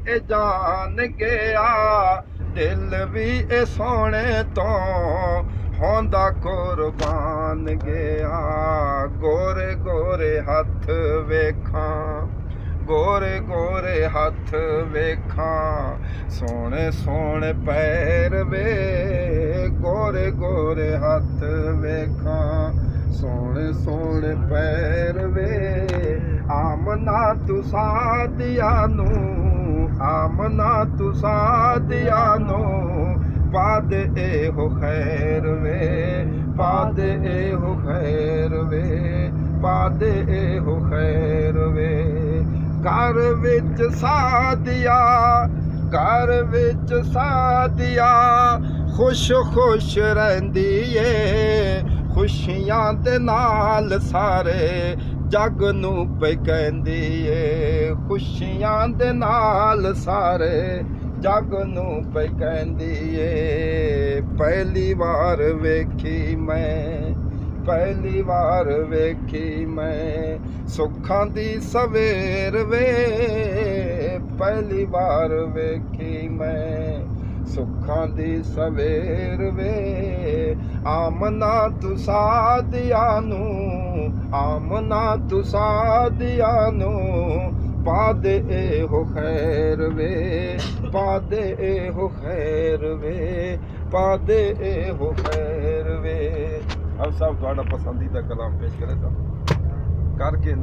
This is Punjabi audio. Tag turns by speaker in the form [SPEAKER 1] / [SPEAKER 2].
[SPEAKER 1] ਇਹ ਜਾਣ ਗਿਆ, ਦਿਲ ਵੀ ਇਹ ਸੋਹਣੇ ਤੋਂ ਹੋਂਦਾ ਕੁਰਬਾਨ ਗਿਆ। ਗੋਰੇ ਗੋਰੇ ਹੱਥ ਵੇਖਾਂ, ਗੋਰੇ ਗੋਰੇ ਹੱਥ ਵੇਖਾਂ, ਸੋਹਣੇ ਸੋਹਣੇ ਪੈਰ ਵੇ, ਗੋਰੇ ਗੋਰੇ ਹੱਥ ਵੇਖਾਂ, ਸੋਹਣੇ ਸੋਹਣੇ ਪੈਰ ਵੇ। ਆਮਨਾ ਤੂੰ ਸਾਦਿਆਂ ਨੂੰ, ਆਮਨਾ ਤੂੰ ਸਾਦਿਆਂ ਨੂੰ, ਪਾ ਦੇ ਇਹੋ ਖੈਰ ਵੇ, ਪਾ ਦੇ ਇਹੋ ਖੈਰ ਵੇ, ਪਾ ਦੇ ਇਹੋ ਖੈਰ ਵੇ। ਘਰ ਵਿੱਚ ਸਾਦਿਆ, ਘਰ ਵਿੱਚ ਸਾਦਿਆ, ਖੁਸ਼ ਖੁਸ਼ ਰਹਿੰਦੀ ਏ, ਖੁਸ਼ੀਆਂ ਦੇ ਨਾਲ ਸਾਰੇ ਜੱਗ ਨੂੰ ਪਈ ਕਹਿੰਦੀ ਏ, ਖੁਸ਼ੀਆਂ ਦੇ ਨਾਲ ਸਾਰੇ ਜੱਗ ਨੂੰ ਪਈ ਕਹਿੰਦੀ ਏ। ਪਹਿਲੀ ਵਾਰ ਵੇਖੀ ਮੈਂ, ਪਹਿਲੀ ਵਾਰ ਵੇਖੀ ਮੈਂ, ਸੁੱਖਾਂ ਦੀ ਸਵੇਰ ਵੇ, ਪਹਿਲੀ ਵਾਰ ਵੇਖੀ ਮੈਂ, ਸੁੱਖਾਂ ਦੀ ਸਵੇਰ ਵੇ। ਆਮਨਾ ਤੂੰ ਸਾਦਿਆਂ ਨੂੰ, ਆਮਨਾ ਤੂੰ ਸਾਦਿਆਂ ਨੂੰ, ਪਾ ਦੇ ਇਹੋ ਖੈਰ ਵੇ, ਪਾ ਦੇ ਇਹੋ ਖੈਰ ਵੇ, ਪਾ ਦੇ ਇਹੋ ਖੈਰ ਵੇ। अब साहब ਤੁਹਾਡਾ ਪਸੰਦੀਦਾ ਕਲਾਮ ਪੇਸ਼ ਕਰੇ ਤਾਂ ਕਰਕੇ